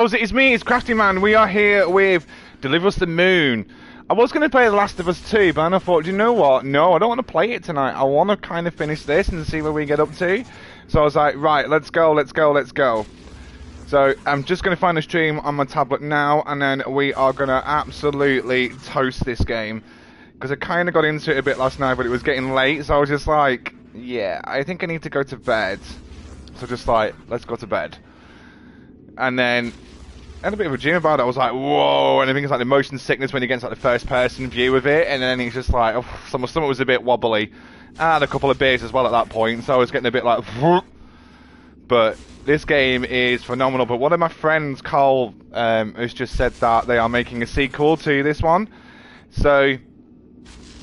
Oh, it's me, it's Crafty Man. We are here with Deliver Us the Moon. I was going to play The Last of Us 2, but then I thought, you know what? No, I don't want to play it tonight. I want to kind of finish this and see where we get up to. So I was like, right, let's go. So I'm just going to find a stream on my tablet now, and then we are going to absolutely toast this game. Because I kind of got into it a bit last night, but it was getting late, so I was just like, yeah, I think I need to go to bed. So just like, let's go to bed. And then I had a bit of a dream about it. I was like, whoa, and I think it's like the motion sickness when you get into like the first person view of it, and then it's just like, oh, so my stomach was a bit wobbly. I had a couple of beers as well at that point, so I was getting a bit like, but this game is phenomenal. But one of my friends, Carl, has just said that they are making a sequel to this one, so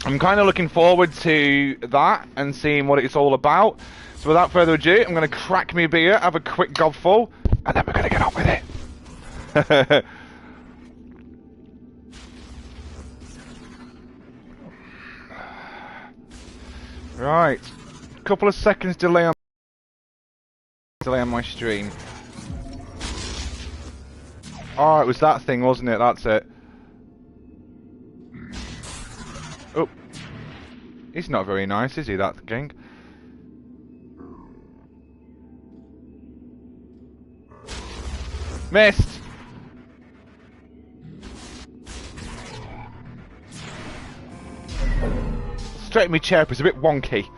I'm kind of looking forward to that and seeing what it's all about. So without further ado, I'm going to crack me a beer, have a quick gobful, and then we're going to get on with it. Right, couple of seconds delay on my stream. Oh, it was that thing, wasn't it? That's it. Oh, he's not very nice, is he? That king. Missed. Straight in my chair, it's a bit wonky.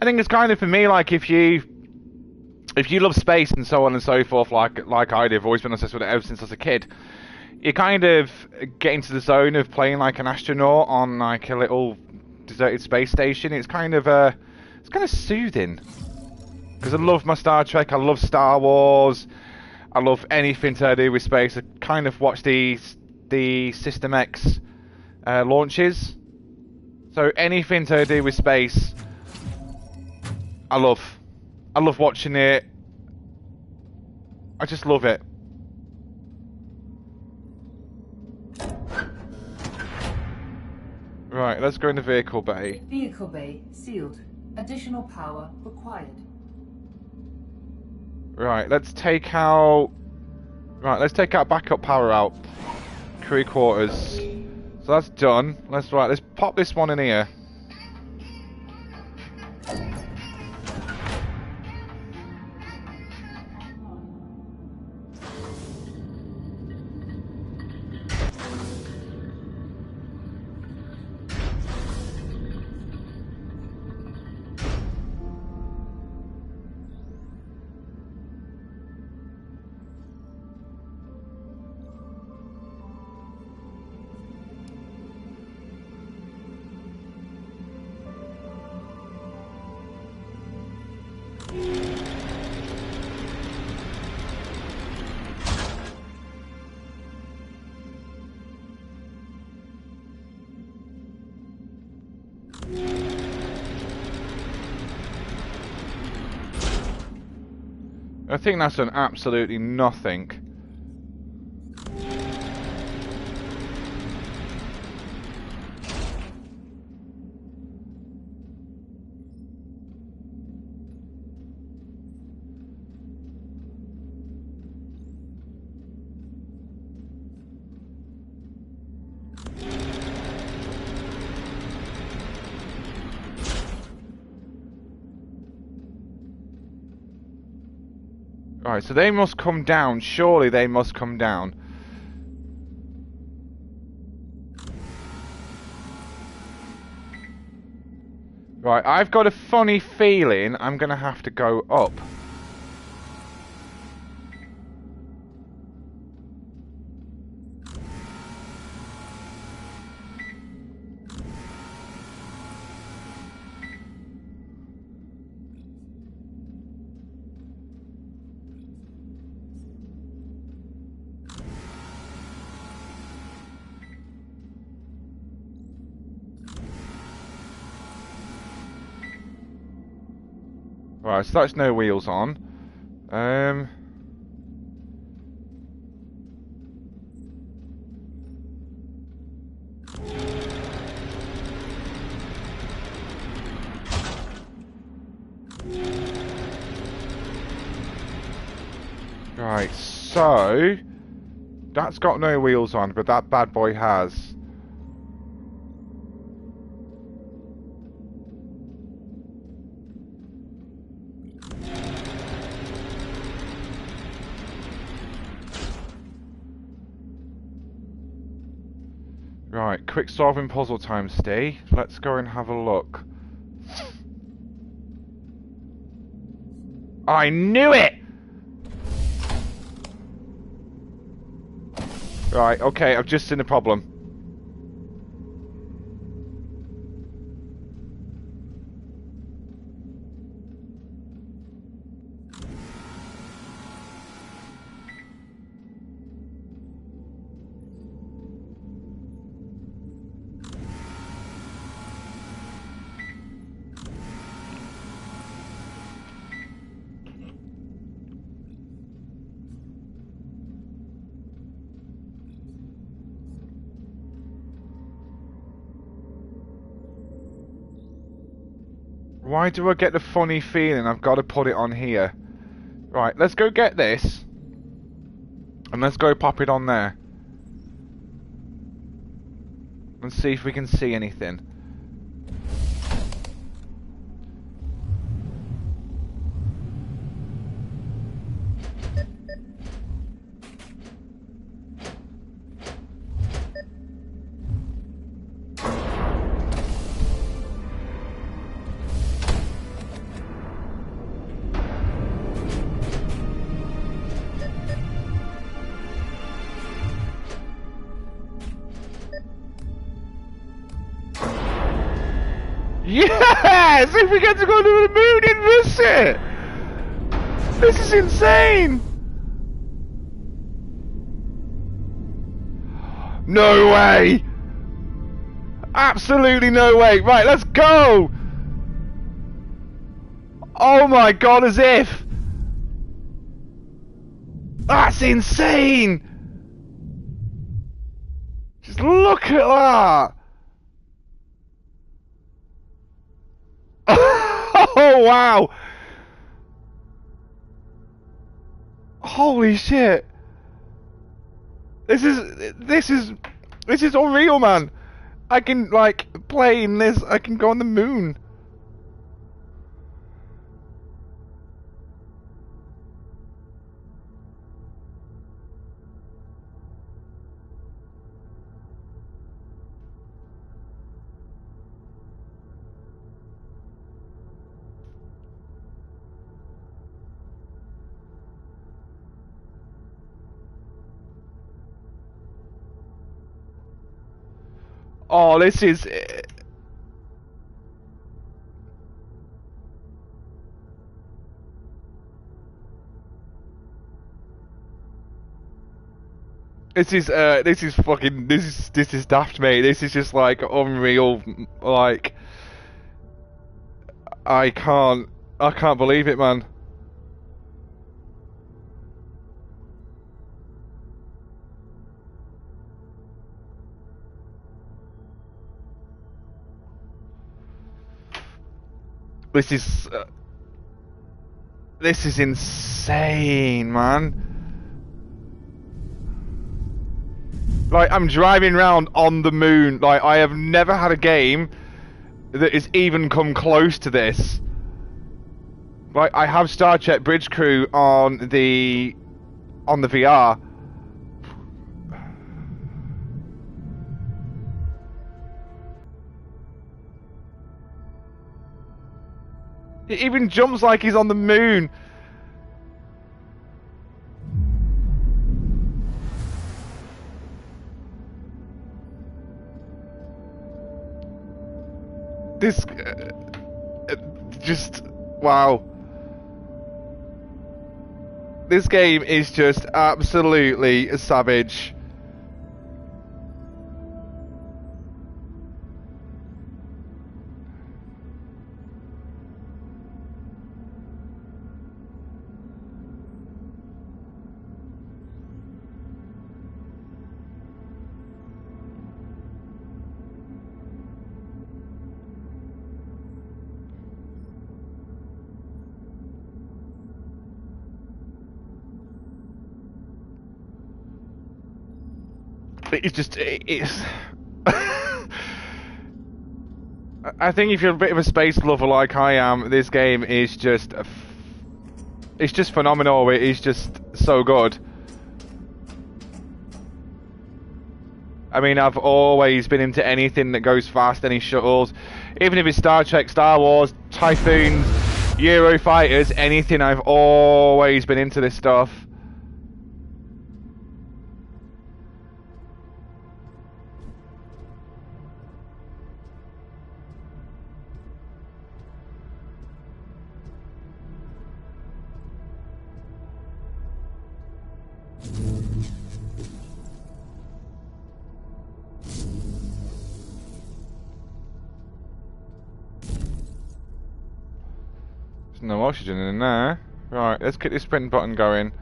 I think it's kind of for me like if you love space and so on and so forth, like I do, I've always been obsessed with it ever since I was a kid. You kind of get into the zone of playing like an astronaut on like a little deserted space station. It's kind of soothing because I love my Star Trek. I love Star Wars. I love anything to do with space. I kind of watch the System X launches. So anything to do with space, I love. I love watching it. I just love it. Right, let's go in the vehicle bay. Vehicle bay sealed. Additional power required. Right, let's take out backup power out. Crew quarters. So that's done. Let's pop this one in here. I think that's done absolutely nothing. Right, so they must come down. Surely they must come down. Right, I've got a funny feeling I'm gonna have to go up. Right, so that's no wheels on. Right, so that's got no wheels on, but that bad boy has. Right, quick solving puzzle time, Steve. Let's go and have a look. I knew it! Right, okay, I've just seen a problem. Why do I get the funny feeling I've got to put it on here? Right, let's go get this. And let's go pop it on there. And see if we can see anything. Yes! If we get to go to the moon and visit! This is insane! No way! Absolutely no way! Right, let's go! Oh my god, as if! That's insane! Just look at that! Oh wow! Holy shit! This is unreal, man. I can like play in this. I can go on the moon. Oh, this is... This is fucking, this is daft, mate. This is just like unreal, like... I can't believe it, man. This is insane, man. Like, I'm driving around on the moon. Like, I have never had a game that has even come close to this. Like, I have Star Trek Bridge Crew on the VR. It even jumps like he's on the moon. This... just... wow. This game is just absolutely savage. It's just, it's... I think if you're a bit of a space lover like I am, this game is just... It's just phenomenal. It is just so good. I mean, I've always been into anything that goes fast, any shuttles. Even if it's Star Trek, Star Wars, Typhoons, Eurofighters, anything, I've always been into this stuff. There's no oxygen in there. Right, let's get this sprint button going.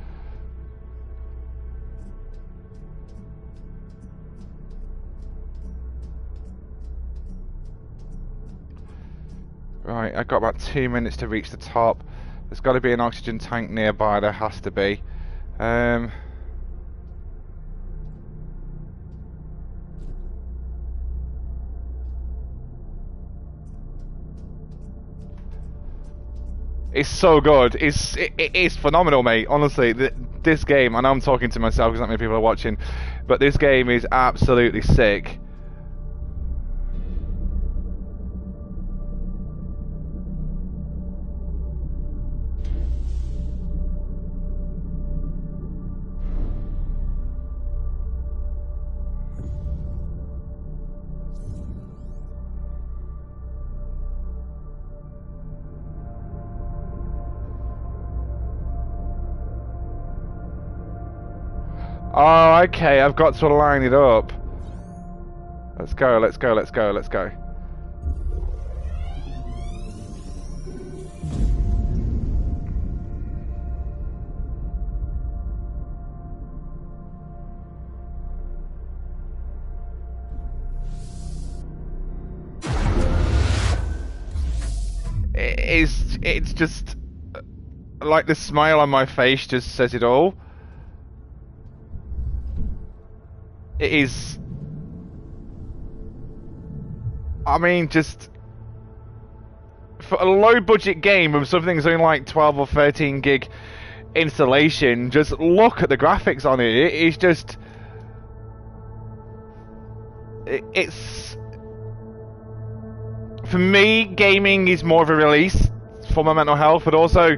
Right, I've got about 2 minutes to reach the top. There's got to be an oxygen tank nearby, there has to be. It's so good. It's phenomenal, mate. Honestly, this game, and I'm talking to myself because not many people are watching, but this game is absolutely sick. Oh, okay, I've got to line it up. Let's go, let's go, let's go, let's go. It's just like the smile on my face just says it all. It is, I mean, just for a low budget game of something that's only like 12 or 13 gig installation, just look at the graphics on it. It's just, it's, for me, gaming is more of a release for my mental health, but also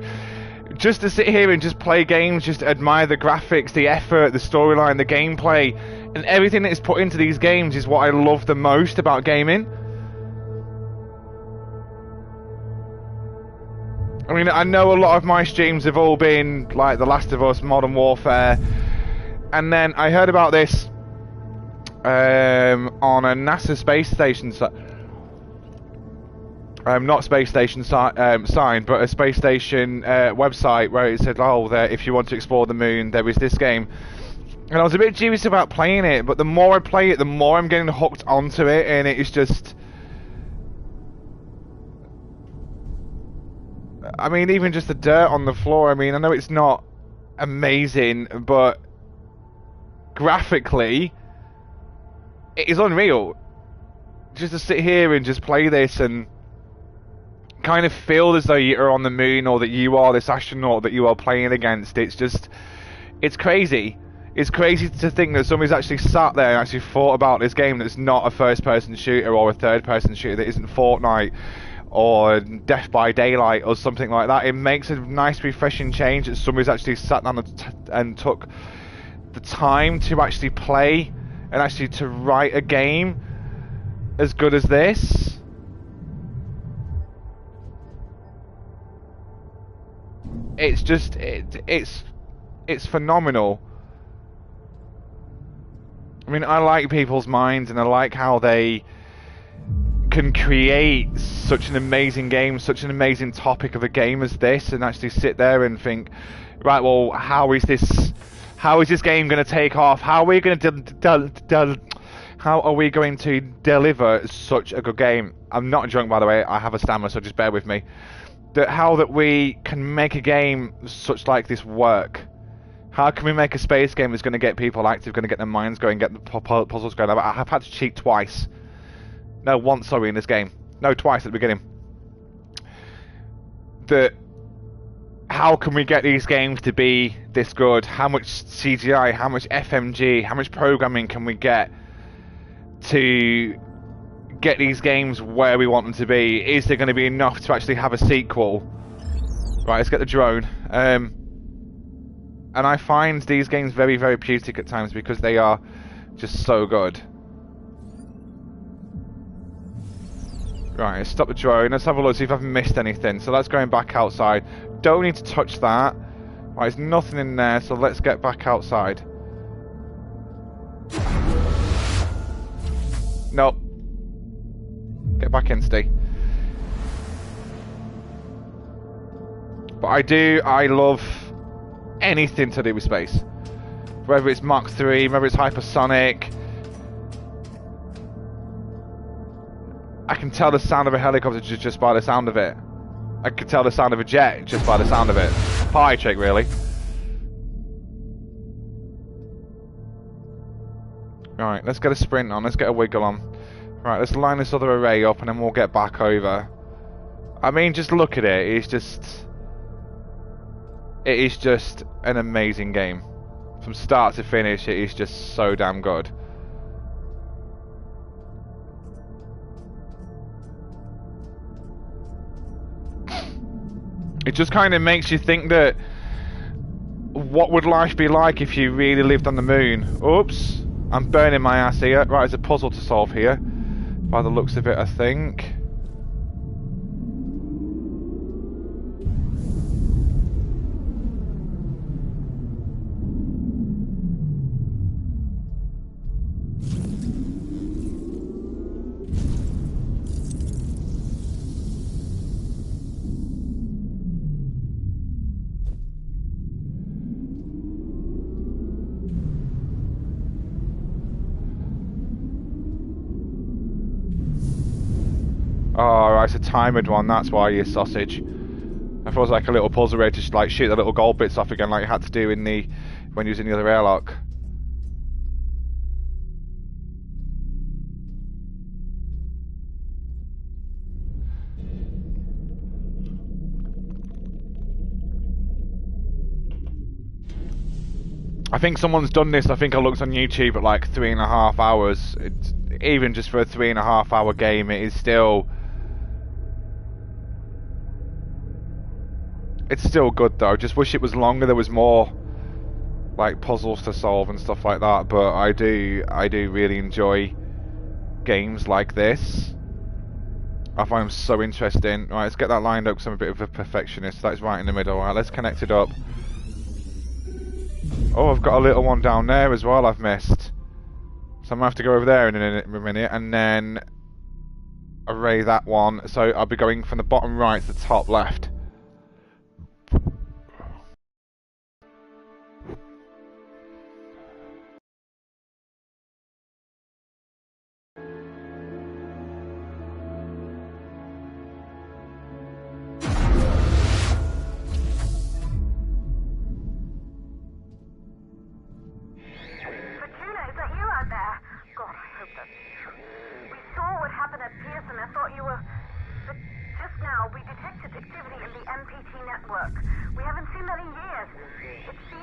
just to sit here and just play games, just admire the graphics, the effort, the storyline, the gameplay, and everything that is put into these games is what I love the most about gaming. I mean, I know a lot of my streams have all been like The Last of Us, Modern Warfare, and then I heard about this on a NASA space station not space station sign, but a space station website where it said, oh, that if you want to explore the moon, there is this game. And I was a bit dubious about playing it, but the more I play it, the more I'm getting hooked onto it, and it is just... I mean, even just the dirt on the floor, I mean, I know it's not amazing, but graphically, it is unreal. Just to sit here and just play this and kind of feel as though you're on the moon, or that you are this astronaut that you are playing against. It's just, it's crazy. It's crazy to think that somebody's actually sat there and actually thought about this game that's not a first-person shooter or a third-person shooter, that isn't Fortnite or Death by Daylight or something like that. It makes a nice, refreshing change that somebody's actually sat down and took the time to actually play and actually to write a game as good as this. It's just, it's phenomenal. I mean, I like people's minds, and I like how they can create such an amazing game, such an amazing topic of a game as this, and actually sit there and think, right, well, how is this game going to take off? How are we going to how are we going to deliver such a good game? I'm not drunk, by the way. I have a stammer, so just bear with me. How that we can make a game such like this work, How can we make a space game that's going to get people active, going to get their minds going, get the puzzles going? I have had to cheat twice. No, once, sorry, in this game. No, twice at the beginning. How can we get these games to be this good? How much CGI, how much FMG, how much programming can we get to get these games where we want them to be? Is there going to be enough to actually have a sequel? Right, let's get the drone. And I find these games very, very therapeutic at times because they are just so good. Right, let's stop the drone. Let's have a look, see if I've missed anything. So that's going back outside. Don't need to touch that. Right, there's nothing in there, so let's get back outside. Nope. Get back in, Steve. But I love anything to do with space. Whether it's Mach 3, whether it's hypersonic. I can tell the sound of a helicopter just by the sound of it. I can tell the sound of a jet just by the sound of it. Pie trick, really. Right, let's get a sprint on. Let's get a wiggle on. Right, let's line this other array up and then we'll get back over. I mean, just look at it. It's just... It is just an amazing game. From start to finish, it is just so damn good. It just kind of makes you think that what would life be like if you really lived on the moon? Oops, I'm burning my ass here. Right, there's a puzzle to solve here. By the looks of it, I think. Oh, right, it's a timed one, that's why you're sausage. I thought it was like a little puzzle where to like shoot the little gold bits off again like you had to do in the when using the other airlock. I think someone's done this. I think I looked on YouTube at like 3.5 hours. It's, even just for a 3.5 hour game, it is still... It's still good though. Just wish it was longer. There was more like puzzles to solve and stuff like that. But I do really enjoy games like this. I find them so interesting. Right, let's get that lined up because I'm a bit of a perfectionist. That's right in the middle. Right, let's connect it up. Oh, I've got a little one down there as well I've missed. So I'm going to have to go over there in a minute and then array that one. So I'll be going from the bottom right to the top left.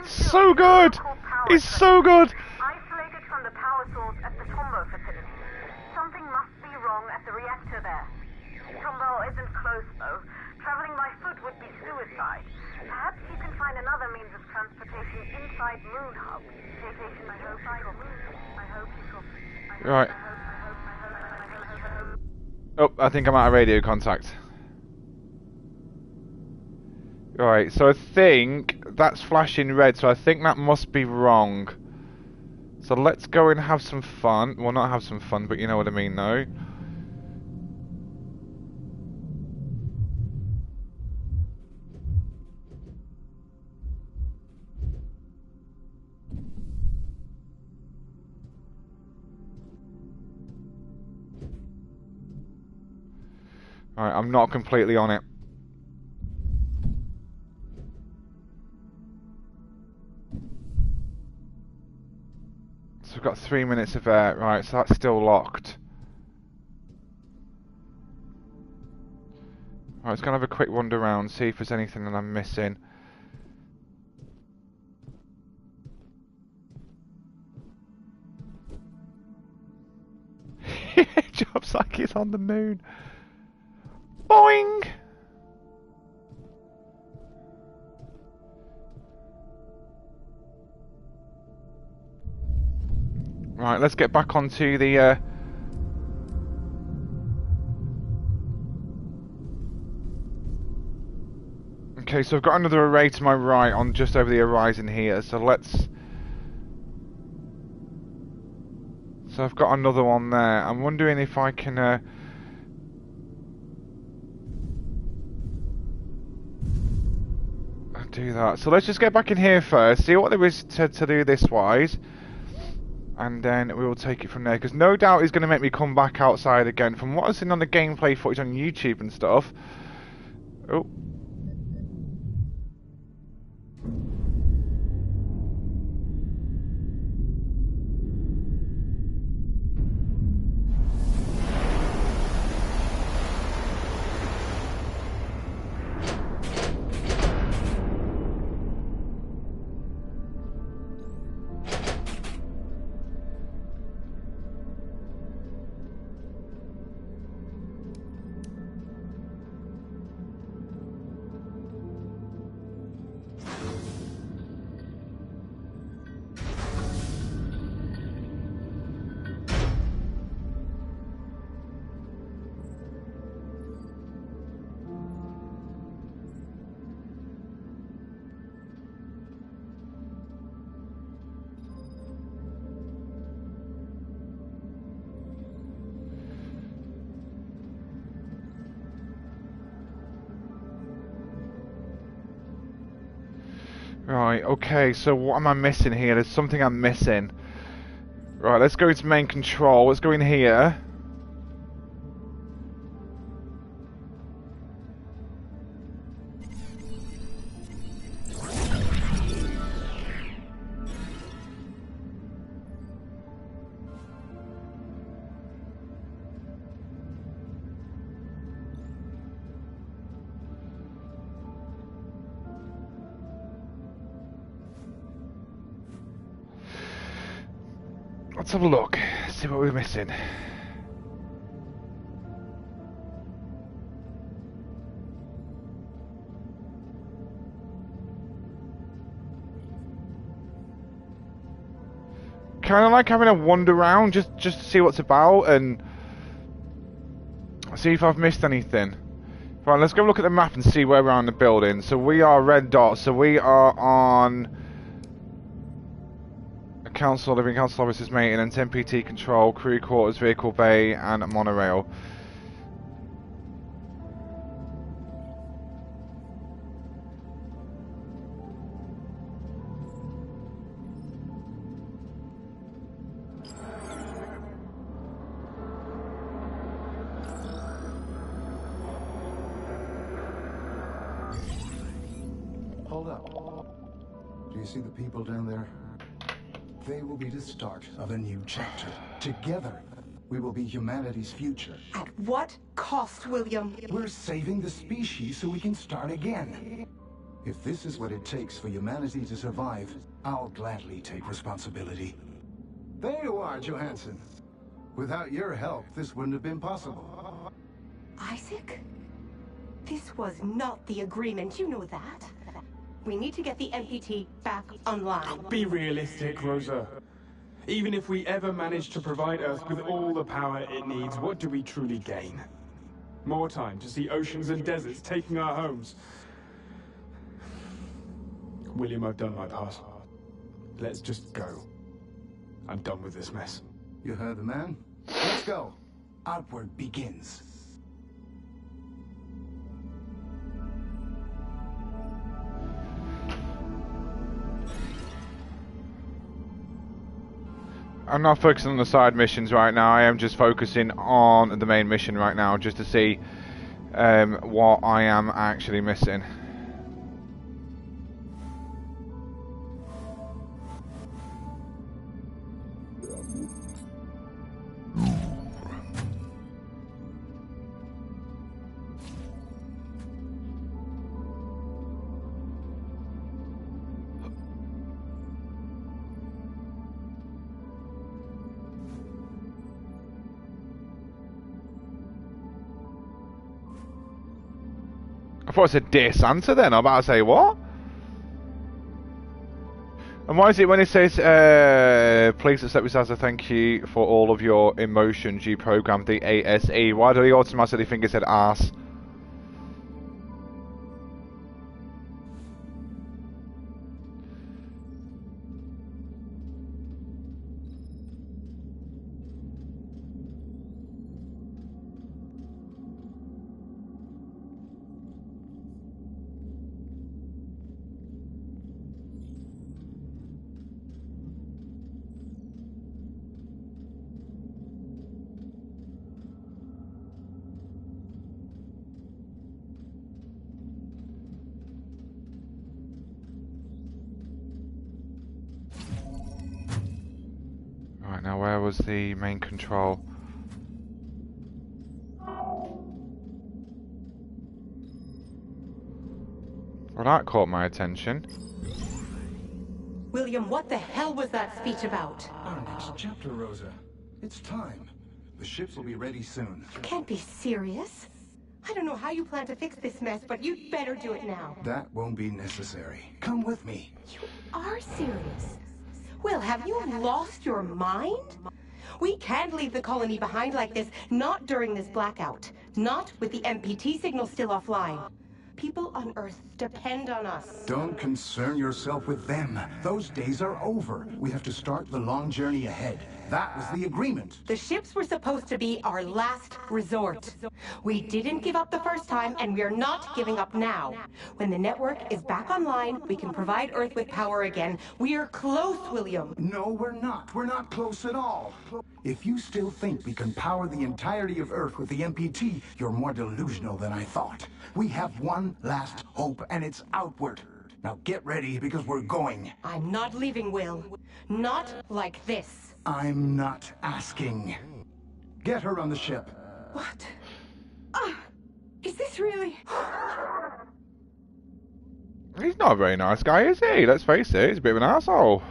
So good! It's so good! Isolated from the power source at the Tombow facility. Something must be wrong at the reactor there. Tombow isn't close though. Traveling by foot would be suicide. Perhaps you can find another means of transportation inside Moon Hub. Vacation, I hope you can. Right. Oh, I think I'm out of radio contact. Right, so I think that's flashing red, so I think that must be wrong. So let's go and have some fun. Well, not have some fun, but you know what I mean, though. Alright, I'm not completely on it. So we've got 3 minutes of air. Right, so that's still locked. Right, let's go and have a quick wander around, see if there's anything that I'm missing. Jobs like he's on the moon. Boing! Right, let's get back onto the... Okay, so I've got another array to my right on just over the horizon here, so let's... So I've got another one there. I'm wondering if I can... do that. So let's just get back in here first, see what there is to do this wise. And then we will take it from there, because no doubt he's going to make me come back outside again. From what I've seen on the gameplay footage on YouTube and stuff. Oh. Right, okay, so what am I missing here? There's something I'm missing. Right, let's go into main control. Let's go in here. Let's have a look, see what we're missing. Kind of like having a wander around, just to see what's about and see if I've missed anything. Right, let's go look at the map and see where we're on the building. So we are red dots, so we are on Council, Living Council Officers Maintenance, MPT Control, Crew Quarters, Vehicle Bay, and Monorail. Hold up. Do you see the people down there? They will be the start of a new chapter. Together, we will be humanity's future. At what cost, William? We're saving the species so we can start again. If this is what it takes for humanity to survive, I'll gladly take responsibility. There you are, Johansson. Without your help, this wouldn't have been possible. Isaac? This was not the agreement, you know that. We need to get the MPT back online. Be realistic, Rosa. Even if we ever manage to provide Earth with all the power it needs, what do we truly gain? More time to see oceans and deserts taking our homes. William, I've done my part. Let's just go. I'm done with this mess. You heard the man? Let's go. Outward begins. I'm not focusing on the side missions right now. I am just focusing on the main mission right now, just to see what I am actually missing. thought it said Dear Santa then. I'm about to say, what? And why is it when it says, please accept this as a thank you for all of your emotions you programmed the ASE? Why do you automatically think it said arse? Right, now where was the main control? Well, that caught my attention. William, what the hell was that speech about? Our next chapter, Rosa. It's time. The ships will be ready soon. You can't be serious. I don't know how you plan to fix this mess, but you'd better do it now. That won't be necessary. Come with me. You are serious. Will, have you lost your mind? We can't leave the colony behind like this, not during this blackout. Not with the MPT signal still offline. People on Earth depend on us. Don't concern yourself with them. Those days are over. We have to start the long journey ahead. That was the agreement. The ships were supposed to be our last resort. We didn't give up the first time, and we're not giving up now. When the network is back online, we can provide Earth with power again. We're close, William. No, we're not. We're not close at all. If you still think we can power the entirety of Earth with the MPT, you're more delusional than I thought. We have one last hope, and it's outward. Now get ready, because we're going. I'm not leaving, Will. Not like this. I'm not asking. Get her on the ship. What? Is this really? He's not a very nice guy, is he? Let's face it, he's a bit of an asshole.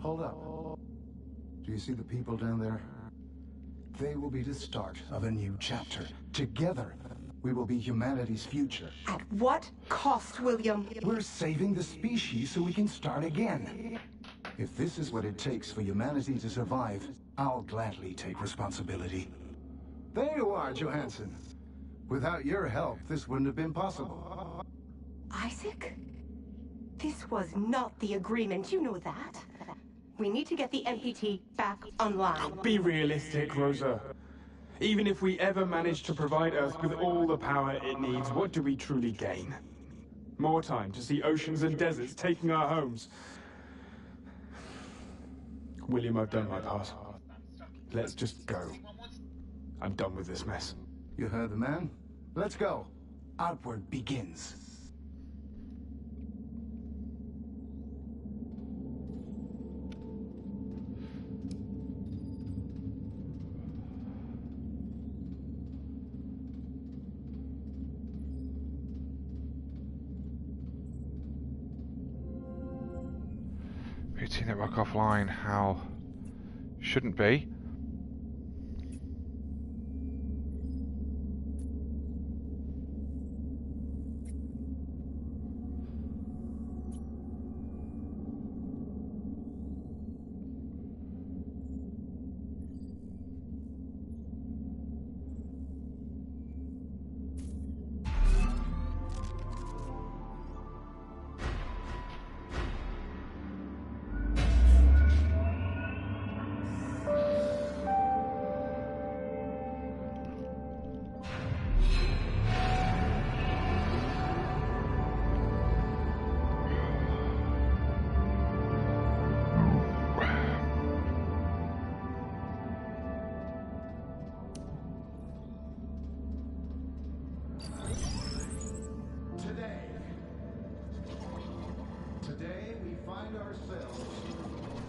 Hold up. Do you see the people down there? They will be the start of a new chapter. Together, we will be humanity's future. At what cost, William? We're saving the species so we can start again. If this is what it takes for humanity to survive, I'll gladly take responsibility. There you are, Johansson. Without your help, this wouldn't have been possible. Isaac? This was not the agreement, you know that. We need to get the MPT back online. Be realistic, Rosa. Even if we ever manage to provide Earth with all the power it needs, what do we truly gain? More time to see oceans and deserts taking our homes. William, I've done my part. Let's just go. I'm done with this mess. You heard the man? Let's go. Outward begins. Routing network offline, how? Shouldn't be. find ourselves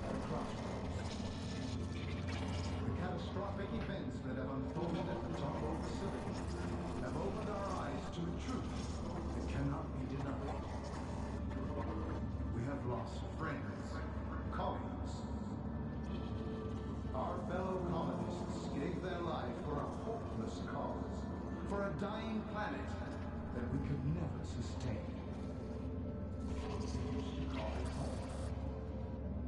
at a crossroads. The catastrophic events that have unfolded at the Tombo facility have opened our eyes to a truth that cannot be denied. We have lost friends, colleagues. Our fellow colonists gave their life for a hopeless cause, for a dying planet that we could never sustain. Call it home.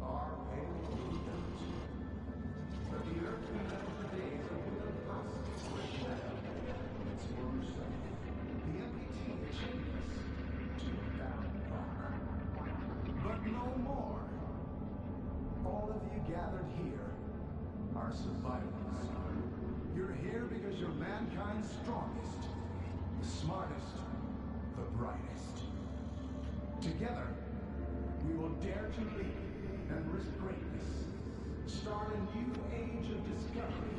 Our pale blue dirt. But the earth remembers the days of when the past was its former self. The MPT achieved us to a barren rock. But no more. All of you gathered here are survivors. You're here because you're mankind's strongest, the smartest, the brightest. Together, we will dare to lead and risk greatness. Start a new age of discovery.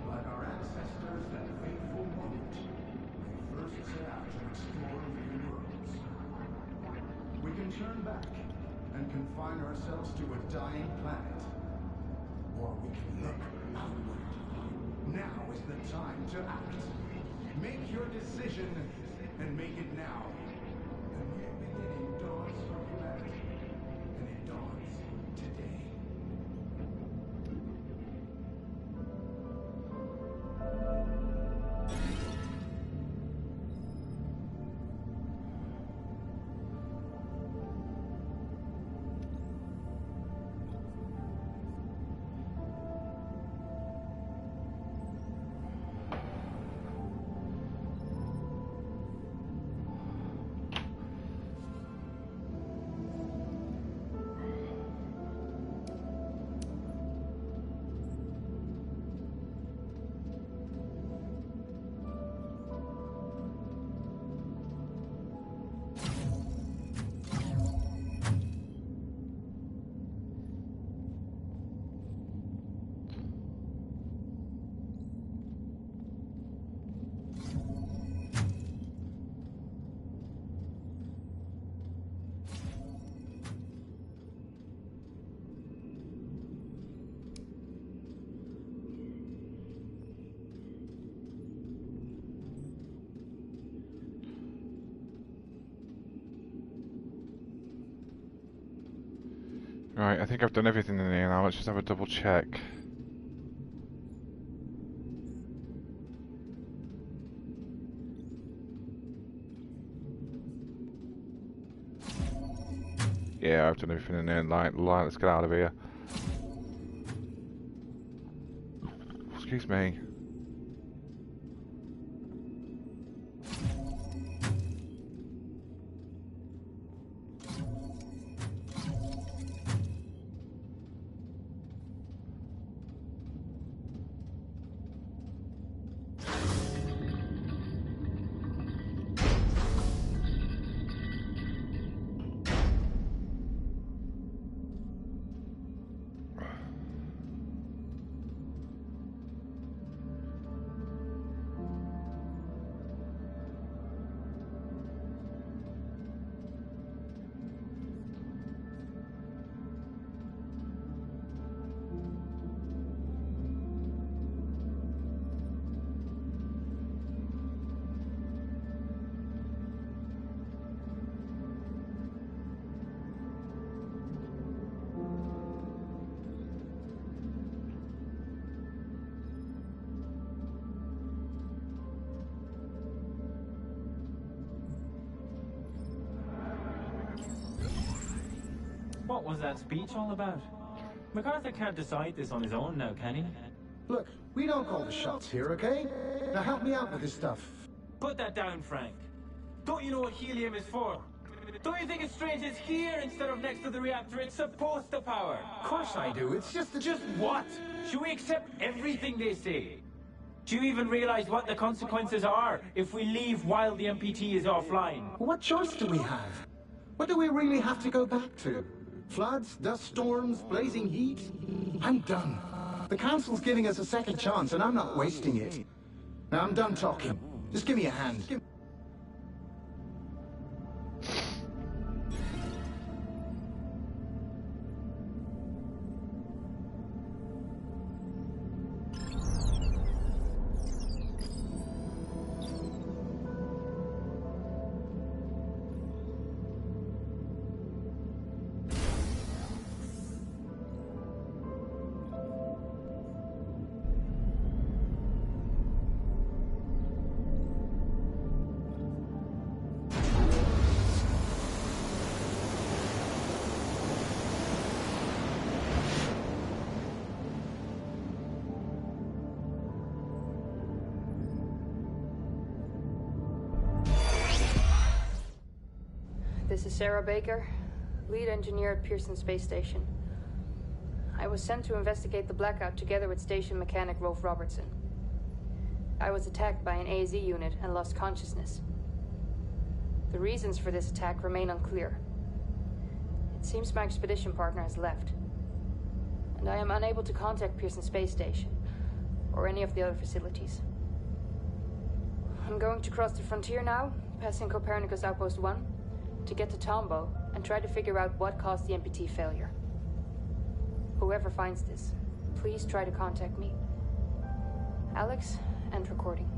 Like our ancestors that fateful moment they first set out to explore new worlds. We can turn back and confine ourselves to a dying planet. Or we can look outward. Now is the time to act. Make your decision and make it now. The new beginning dawns for humanity, and it dawns today. Right, I think I've done everything in here now. Let's just have a double check. Yeah, I've done everything in there. Let's get out of here. Excuse me. What was that speech all about? MacArthur can't decide this on his own now, can he? Look, we don't call the shots here, okay? Now help me out with this stuff. Put that down, Frank. Don't you know what helium is for? Don't you think it's strange it's here instead of next to the reactor it's supposed to power? Of course I do. It's just Just what? Should we accept everything they say? Do you even realize what the consequences are if we leave while the MPT is offline? What choice do we have? What do we really have to go back to? Floods, dust storms, blazing heat? I'm done. The Council's giving us a second chance, and I'm not wasting it. Now I'm done talking. Just give me a hand. This is Sarah Baker, lead engineer at Pearson Space Station. I was sent to investigate the blackout together with station mechanic Rolf Robertson. I was attacked by an AZ unit and lost consciousness. The reasons for this attack remain unclear. It seems my expedition partner has left, and I am unable to contact Pearson Space Station or any of the other facilities. I'm going to cross the frontier now, passing Copernicus Outpost 1, to get to Tombow and try to figure out what caused the MPT failure. Whoever finds this, please try to contact me. Alex, end recording.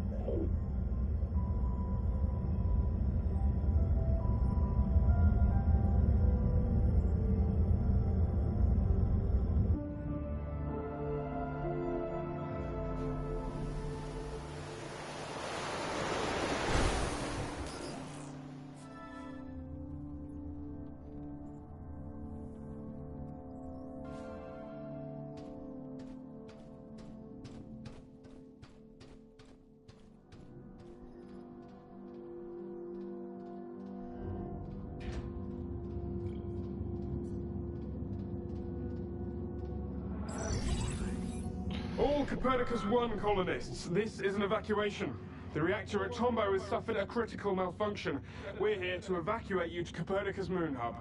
All Copernicus 1 colonists, this is an evacuation. The reactor at Tombow has suffered a critical malfunction. We're here to evacuate you to Copernicus Moon Hub.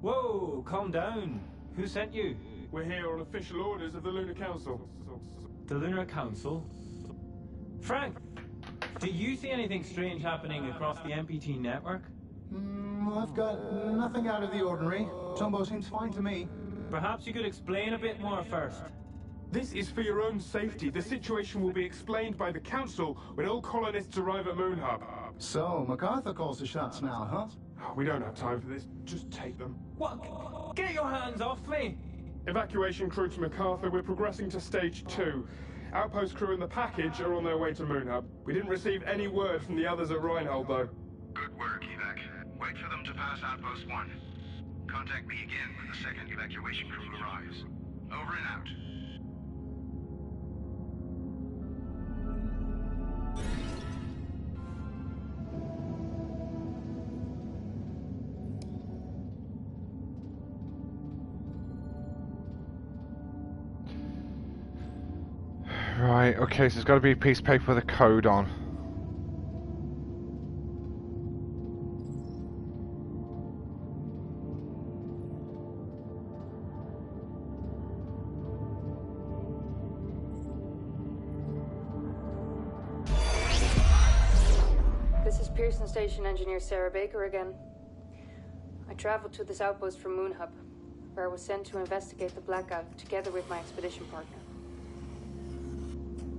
Whoa, calm down. Who sent you? We're here on official orders of the Lunar Council. The Lunar Council? Frank, do you see anything strange happening across the MPT network? I've got nothing out of the ordinary. Tombow seems fine to me. Perhaps you could explain a bit more first. This is for your own safety. The situation will be explained by the Council when all colonists arrive at Moon Hub. So, MacArthur calls the shots now, huh? We don't have time for this. Just take them. What? Get your hands off me! Evacuation crew to MacArthur. We're progressing to stage 2. Outpost crew and the package are on their way to Moon Hub. We didn't receive any word from the others at Reinhold, though. Good work, Evac. Wait for them to pass Outpost 1. Contact me again when the second evacuation crew arrives. Over and out. Right, okay, so there's got to be a piece of paper with a code on. This is Pearson Station engineer Sarah Baker again. I traveled to this outpost from Moon Hub, where I was sent to investigate the blackout together with my expedition partner.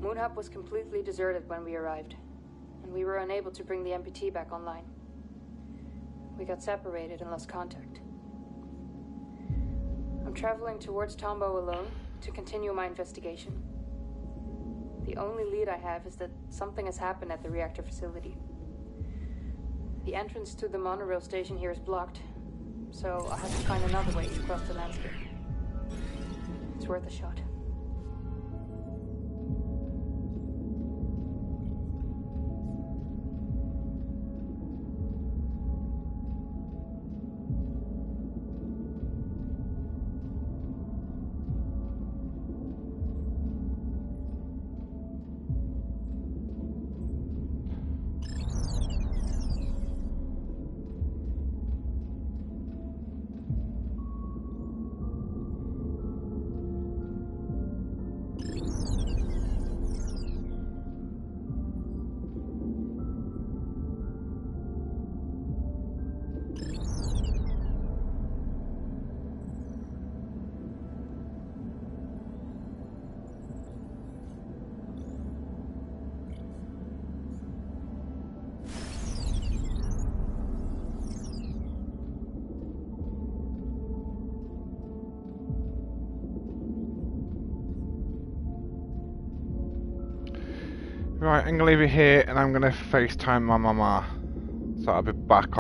Moon Hub was completely deserted when we arrived, and we were unable to bring the MPT back online. We got separated and lost contact. I'm traveling towards Tombow alone to continue my investigation. The only lead I have is that something has happened at the reactor facility. The entrance to the monorail station here is blocked, so I have to find another way to cross the landscape. It's worth a shot. Right, I'm gonna leave it here and I'm gonna FaceTime my mama. So I'll be back